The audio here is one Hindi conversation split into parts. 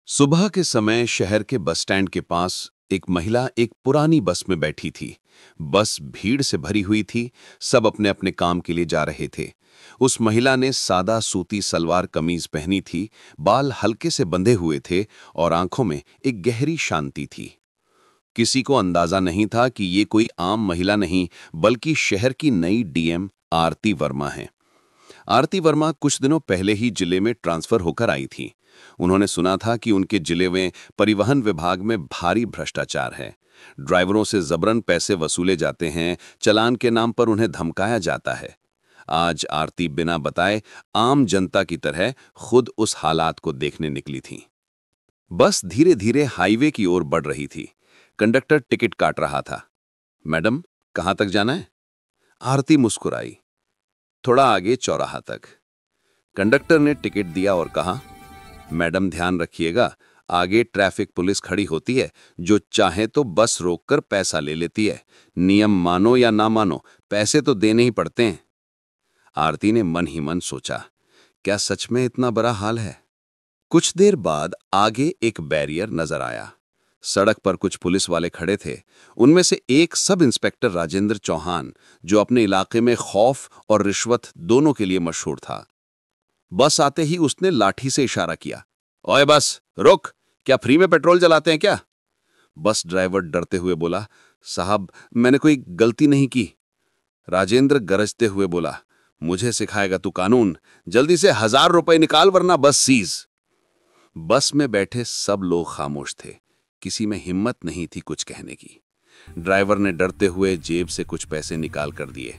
सुबह के समय शहर के बस स्टैंड के पास एक महिला एक पुरानी बस में बैठी थी। बस भीड़ से भरी हुई थी। सब अपने अपने काम के लिए जा रहे थे। उस महिला ने सादा सूती सलवार कमीज पहनी थी, बाल हल्के से बंधे हुए थे और आंखों में एक गहरी शांति थी। किसी को अंदाजा नहीं था कि ये कोई आम महिला नहीं, बल्कि शहर की नई डीएम आरती वर्मा है। आरती वर्मा कुछ दिनों पहले ही जिले में ट्रांसफर होकर आई थी। उन्होंने सुना था कि उनके जिले में परिवहन विभाग में भारी भ्रष्टाचार है। ड्राइवरों से जबरन पैसे वसूले जाते हैं, चालान के नाम पर उन्हें धमकाया जाता है। आज आरती बिना बताए आम जनता की तरह खुद उस हालात को देखने निकली थी। बस धीरे धीरे हाईवे की ओर बढ़ रही थी। कंडक्टर टिकट काट रहा था। मैडम, कहाँ तक जाना है? आरती मुस्कुराई। थोड़ा आगे चौराहा तक। कंडक्टर ने टिकट दिया और कहा, मैडम ध्यान रखिएगा, आगे ट्रैफिक पुलिस खड़ी होती है, जो चाहे तो बस रोककर पैसा ले लेती है। नियम मानो या ना मानो, पैसे तो देने ही पड़ते हैं। आरती ने मन ही मन सोचा, क्या सच में इतना बुरा हाल है? कुछ देर बाद आगे एक बैरियर नजर आया। सड़क पर कुछ पुलिस वाले खड़े थे। उनमें से एक सब इंस्पेक्टर राजेंद्र चौहान, जो अपने इलाके में खौफ और रिश्वत दोनों के लिए मशहूर था। बस आते ही उसने लाठी से इशारा किया, ओए बस रुक, क्या फ्री में पेट्रोल जलाते हैं क्या? बस ड्राइवर डरते हुए बोला, साहब मैंने कोई गलती नहीं की। राजेंद्र गरजते हुए बोला, मुझे सिखाएगा तू कानून? जल्दी से 1000 रुपए निकाल वरना बस सीज। बस में बैठे सब लोग खामोश थे। किसी में हिम्मत नहीं थी कुछ कहने की। ड्राइवर ने डरते हुए जेब से कुछ पैसे निकाल कर दिए।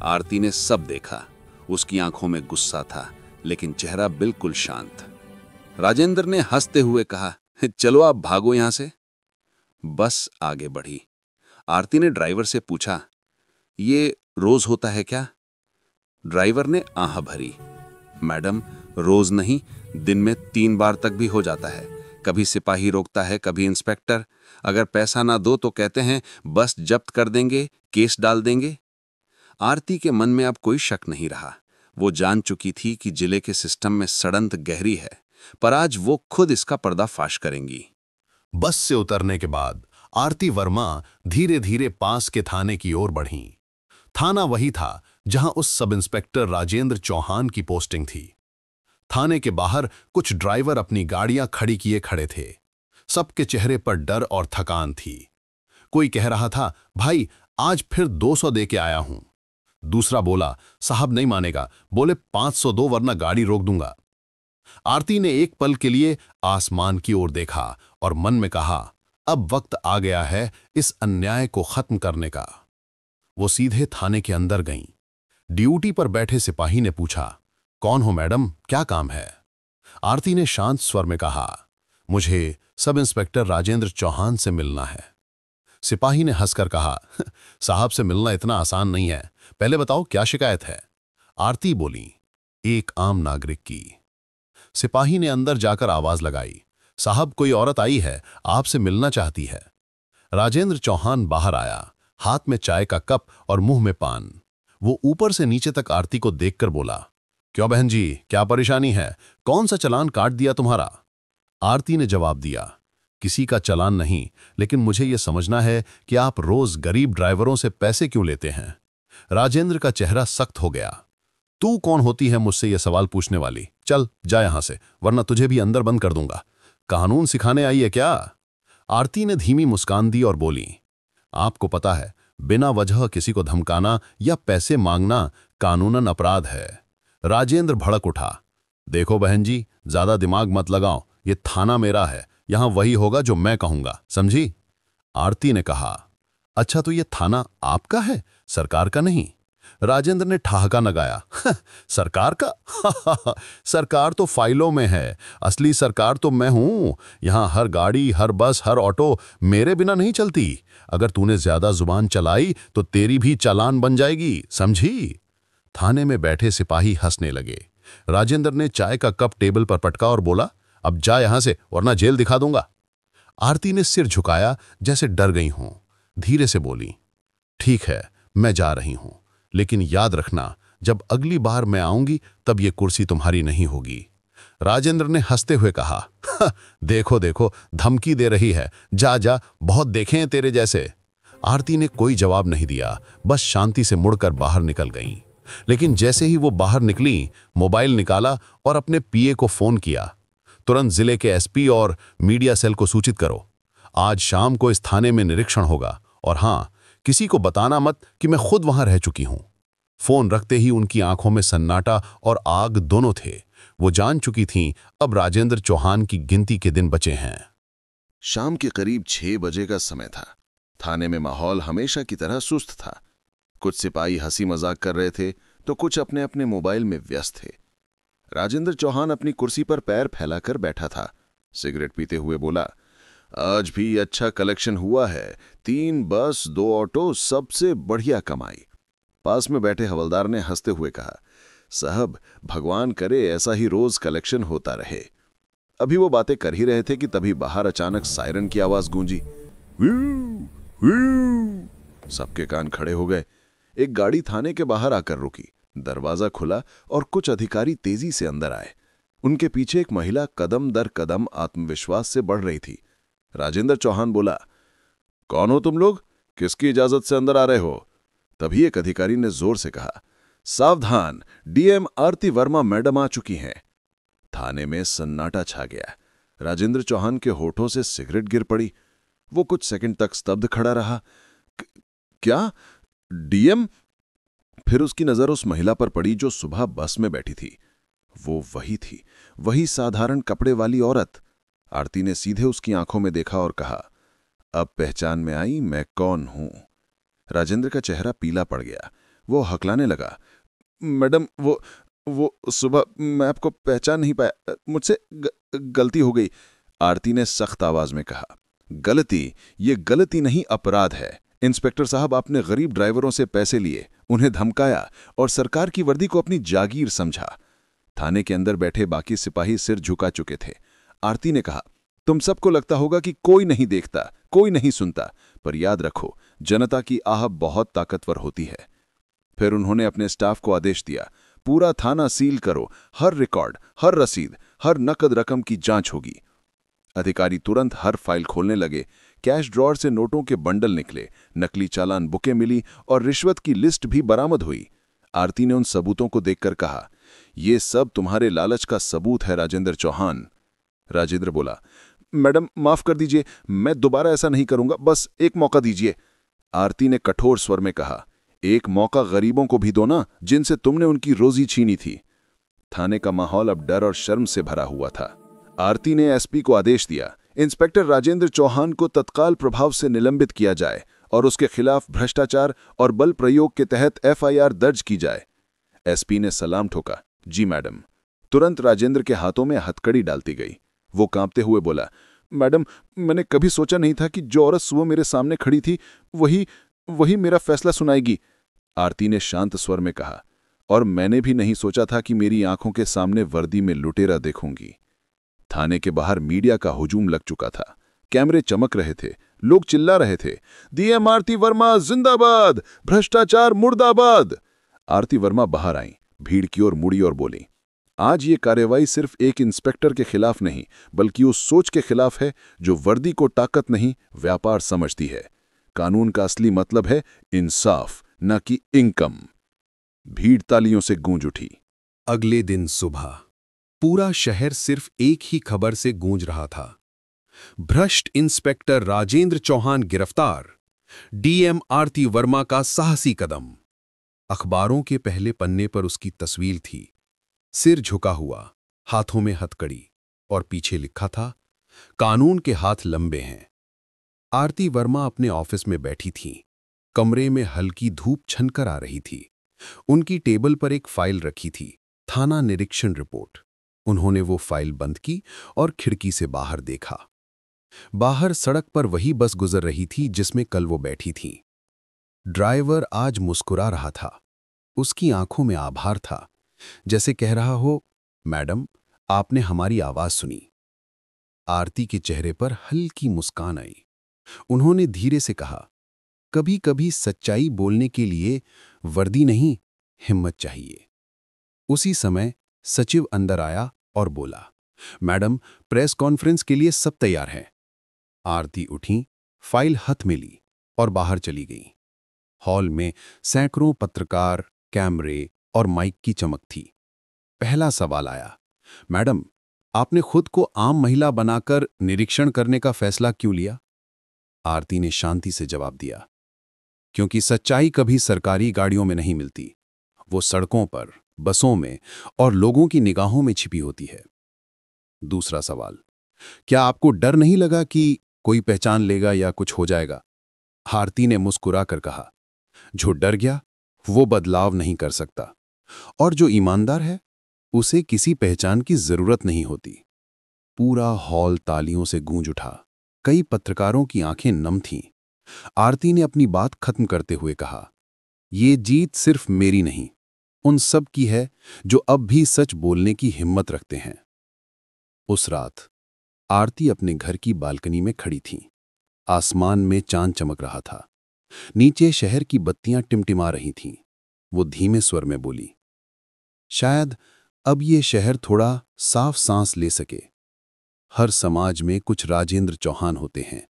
आरती ने सब देखा। उसकी आंखों में गुस्सा था, लेकिन चेहरा बिल्कुल शांत। राजेंद्र ने हंसते हुए कहा, चलो आप भागो यहां से। बस आगे बढ़ी। आरती ने ड्राइवर से पूछा, ये रोज होता है क्या? ड्राइवर ने आह भरी, मैडम रोज नहीं, दिन में 3 बार तक भी हो जाता है। कभी सिपाही रोकता है, कभी इंस्पेक्टर। अगर पैसा ना दो तो कहते हैं बस जब्त कर देंगे, केस डाल देंगे। आरती के मन में अब कोई शक नहीं रहा। वो जान चुकी थी कि जिले के सिस्टम में षड्यंत्र गहरी है, पर आज वो खुद इसका पर्दाफाश करेंगी। बस से उतरने के बाद आरती वर्मा धीरे धीरे पास के थाने की ओर बढ़ीं। थाना वही था जहां उस सब इंस्पेक्टर राजेंद्र चौहान की पोस्टिंग थी। थाने के बाहर कुछ ड्राइवर अपनी गाड़ियां खड़ी किए खड़े थे। सबके चेहरे पर डर और थकान थी। कोई कह रहा था, भाई आज फिर 200 दे के आया हूं। दूसरा बोला, साहब नहीं मानेगा, बोले 500 दो वरना गाड़ी रोक दूंगा। आरती ने एक पल के लिए आसमान की ओर देखा और मन में कहा, अब वक्त आ गया है इस अन्याय को खत्म करने का। वो सीधे थाने के अंदर गईं। ड्यूटी पर बैठे सिपाही ने पूछा, कौन हो मैडम, क्या काम है? आरती ने शांत स्वर में कहा, मुझे सब इंस्पेक्टर राजेंद्र चौहान से मिलना है। सिपाही ने हंसकर कहा, साहब से मिलना इतना आसान नहीं है, पहले बताओ क्या शिकायत है? आरती बोली, एक आम नागरिक की। सिपाही ने अंदर जाकर आवाज लगाई, साहब कोई औरत आई है, आपसे मिलना चाहती है। राजेंद्र चौहान बाहर आया, हाथ में चाय का कप और मुंह में पान। वो ऊपर से नीचे तक आरती को देखकर बोला, क्यों बहन जी, क्या परेशानी है? कौन सा चालान काट दिया तुम्हारा? आरती ने जवाब दिया, किसी का चालान नहीं, लेकिन मुझे यह समझना है कि आप रोज गरीब ड्राइवरों से पैसे क्यों लेते हैं? राजेंद्र का चेहरा सख्त हो गया। तू कौन होती है मुझसे यह सवाल पूछने वाली? चल जा यहां से, वरना तुझे भी अंदर बंद कर दूंगा। कानून सिखाने आई है क्या? आरती ने धीमी मुस्कान दी और बोली, आपको पता है, बिना वजह किसी को धमकाना या पैसे मांगना कानूनन अपराध है। राजेंद्र भड़क उठा, देखो बहन जी, ज्यादा दिमाग मत लगाओ, ये थाना मेरा है, यहां वही होगा जो मैं कहूंगा, समझी? आरती ने कहा, अच्छा तो ये थाना आपका है, सरकार का नहीं? राजेंद्र ने ठहाका लगाया, सरकार का? सरकार तो फाइलों में है, असली सरकार तो मैं हूं। यहां हर गाड़ी, हर बस, हर ऑटो मेरे बिना नहीं चलती। अगर तूने ज्यादा जुबान चलाई तो तेरी भी चालान बन जाएगी, समझी? थाने में बैठे सिपाही हंसने लगे। राजेंद्र ने चाय का कप टेबल पर पटका और बोला, अब जा यहां से वरना जेल दिखा दूंगा। आरती ने सिर झुकाया जैसे डर गई हूं। धीरे से बोली, ठीक है मैं जा रही हूं, लेकिन याद रखना, जब अगली बार मैं आऊंगी तब ये कुर्सी तुम्हारी नहीं होगी। राजेंद्र ने हंसते हुए कहा, देखो देखो, धमकी दे रही है, जा जा, बहुत देखे हैं तेरे जैसे। आरती ने कोई जवाब नहीं दिया, बस शांति से मुड़कर बाहर निकल गईं। लेकिन जैसे ही वो बाहर निकली, मोबाइल निकाला और अपने पीए को फोन किया। तुरंत जिले के एसपी और मीडिया सेल को सूचित करो। आज शाम को इस थाने में निरीक्षण होगा, और हाँ, किसी को बताना मत कि मैं खुद वहां रह चुकी हूं। फोन रखते ही उनकी आंखों में सन्नाटा और आग दोनों थे। वो जान चुकी थीं अब राजेंद्र चौहान की गिनती के दिन बचे हैं। शाम के करीब 6 बजे का समय था। थाने में माहौल हमेशा की तरह सुस्त था। कुछ सिपाही हंसी मजाक कर रहे थे तो कुछ अपने अपने मोबाइल में व्यस्त थे। राजेंद्र चौहान अपनी कुर्सी पर पैर फैलाकर बैठा था। सिगरेट पीते हुए बोला, आज भी अच्छा कलेक्शन हुआ है। 3 बस, 2 ऑटो, सबसे बढ़िया कमाई। पास में बैठे हवलदार ने हंसते हुए कहा, साहब, भगवान करे ऐसा ही रोज कलेक्शन होता रहे। अभी वो बातें कर ही रहे थे कि तभी बाहर अचानक सायरन की आवाज गूंजी। सबके कान खड़े हो गए। एक गाड़ी थाने के बाहर आकर रुकी। दरवाजा खुला और कुछ अधिकारी तेजी से अंदर आए। उनके पीछे एक महिला कदम दर कदम आत्मविश्वास से बढ़ रही थी। राजेंद्र चौहान बोला, कौन हो तुम लोग? किसकी इजाजत से अंदर आ रहे हो? तभी एक अधिकारी ने जोर से कहा, सावधान, डीएम आरती वर्मा मैडम आ चुकी हैं। थाने में सन्नाटा छा गया। राजेंद्र चौहान के होठों से सिगरेट गिर पड़ी। वो कुछ सेकंड तक स्तब्ध खड़ा रहा। क्या? डीएम? फिर उसकी नजर उस महिला पर पड़ी जो सुबह बस में बैठी थी। वो वही थी, वही साधारण कपड़े वाली औरत। आरती ने सीधे उसकी आंखों में देखा और कहा, अब पहचान में आई मैं कौन हूं। राजेंद्र का चेहरा पीला पड़ गया। वो हकलाने लगा, मैडम, वो सुबह मैं आपको पहचान नहीं पाया, मुझसे गलती हो गई। आरती ने सख्त आवाज में कहा, गलती? ये गलती नहीं, अपराध है। इंस्पेक्टर साहब, आपने गरीब ड्राइवरों से पैसे लिए, उन्हें धमकाया और सरकार की वर्दी को अपनी जागीर समझा। थाने के अंदर बैठे बाकी सिपाही सिर झुका चुके थे। आरती ने कहा, तुम सबको लगता होगा कि कोई नहीं देखता, कोई नहीं सुनता, पर याद रखो, जनता की आह बहुत ताकतवर होती है। फिर उन्होंने अपने स्टाफ को आदेश दिया, पूरा थाना सील करो, हर रिकॉर्ड, हर रसीद, हर नकद रकम की जांच होगी। अधिकारी तुरंत हर फाइल खोलने लगे। कैश ड्रॉअर से नोटों के बंडल निकले, नकली चालान बुकें मिली और रिश्वत की लिस्ट भी बरामद हुई। आरती ने उन सबूतों को देखकर कहा, ये सब तुम्हारे लालच का सबूत है राजेंद्र चौहान। राजेंद्र बोला, मैडम माफ कर दीजिए, मैं दोबारा ऐसा नहीं करूंगा, बस एक मौका दीजिए। आरती ने कठोर स्वर में कहा, एक मौका गरीबों को भी दो ना, जिनसे तुमने उनकी रोजी छीनी थी। थाने का माहौल अब डर और शर्म से भरा हुआ था। आरती ने एसपी को आदेश दिया, इंस्पेक्टर राजेंद्र चौहान को तत्काल प्रभाव से निलंबित किया जाए और उसके खिलाफ भ्रष्टाचार और बल प्रयोग के तहत एफआईआर दर्ज की जाए। एसपी ने सलाम ठोका, जी मैडम। तुरंत राजेंद्र के हाथों में हथकड़ी डालती गई। वो कांपते हुए बोला, मैडम, मैंने कभी सोचा नहीं था कि जो औरत सुबह मेरे सामने खड़ी थी वही मेरा फैसला सुनाएगी। आरती ने शांत स्वर में कहा, और मैंने भी नहीं सोचा था कि मेरी आंखों के सामने वर्दी में लुटेरा देखूंगी। थाने के बाहर मीडिया का हुजूम लग चुका था। कैमरे चमक रहे थे, लोग चिल्ला रहे थे, डीएम आरती वर्मा जिंदाबाद, भ्रष्टाचार मुर्दाबाद। आरती वर्मा बाहर आई, भीड़ की ओर मुड़ी और बोली, आज ये कार्रवाई सिर्फ एक इंस्पेक्टर के खिलाफ नहीं, बल्कि उस सोच के खिलाफ है जो वर्दी को ताकत नहीं, व्यापार समझती है। कानून का असली मतलब है इंसाफ, न कि इनकम। भीड़ तालियों से गूंज उठी। अगले दिन सुबह पूरा शहर सिर्फ एक ही खबर से गूंज रहा था, भ्रष्ट इंस्पेक्टर राजेंद्र चौहान गिरफ्तार, डीएम आरती वर्मा का साहसी कदम। अखबारों के पहले पन्ने पर उसकी तस्वीर थी, सिर झुका हुआ, हाथों में हथकड़ी, और पीछे लिखा था, कानून के हाथ लंबे हैं। आरती वर्मा अपने ऑफिस में बैठी थीं। कमरे में हल्की धूप छनकर आ रही थी। उनकी टेबल पर एक फाइल रखी थी, थाना निरीक्षण रिपोर्ट। उन्होंने वो फाइल बंद की और खिड़की से बाहर देखा। बाहर सड़क पर वही बस गुजर रही थी जिसमें कल वो बैठी थीं। ड्राइवर आज मुस्कुरा रहा था। उसकी आंखों में आभार था, जैसे कह रहा हो, मैडम, आपने हमारी आवाज सुनी। आरती के चेहरे पर हल्की मुस्कान आई। उन्होंने धीरे से कहा, कभी कभी सच्चाई बोलने के लिए वर्दी नहीं, हिम्मत चाहिए। उसी समय सचिव अंदर आया और बोला, मैडम, प्रेस कॉन्फ्रेंस के लिए सब तैयार है। आरती उठी, फाइल हाथ में ली और बाहर चली गई। हॉल में सैकड़ों पत्रकार, कैमरे और माइक की चमक थी। पहला सवाल आया, मैडम, आपने खुद को आम महिला बनाकर निरीक्षण करने का फैसला क्यों लिया? आरती ने शांति से जवाब दिया, क्योंकि सच्चाई कभी सरकारी गाड़ियों में नहीं मिलती, वो सड़कों पर, बसों में और लोगों की निगाहों में छिपी होती है। दूसरा सवाल, क्या आपको डर नहीं लगा कि कोई पहचान लेगा या कुछ हो जाएगा? आरती ने मुस्कुरा कर कहा, जो डर गया वो बदलाव नहीं कर सकता, और जो ईमानदार है उसे किसी पहचान की जरूरत नहीं होती। पूरा हॉल तालियों से गूंज उठा। कई पत्रकारों की आंखें नम थीं। आरती ने अपनी बात खत्म करते हुए कहा, ये जीत सिर्फ मेरी नहीं, उन सब की है जो अब भी सच बोलने की हिम्मत रखते हैं। उस रात आरती अपने घर की बालकनी में खड़ी थी। आसमान में चांद चमक रहा था। नीचे शहर की बत्तियां टिमटिमा रही थीं। वो धीमे स्वर में बोली, शायद अब ये शहर थोड़ा साफ सांस ले सके। हर समाज में कुछ राजेंद्र चौहान होते हैं,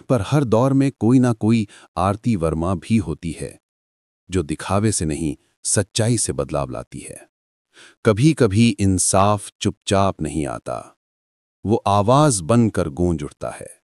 पर हर दौर में कोई ना कोई आरती वर्मा भी होती है, जो दिखावे से नहीं, सच्चाई से बदलाव लाती है। कभी कभी इंसाफ चुपचाप नहीं आता, वो आवाज बनकर गूंज उठता है।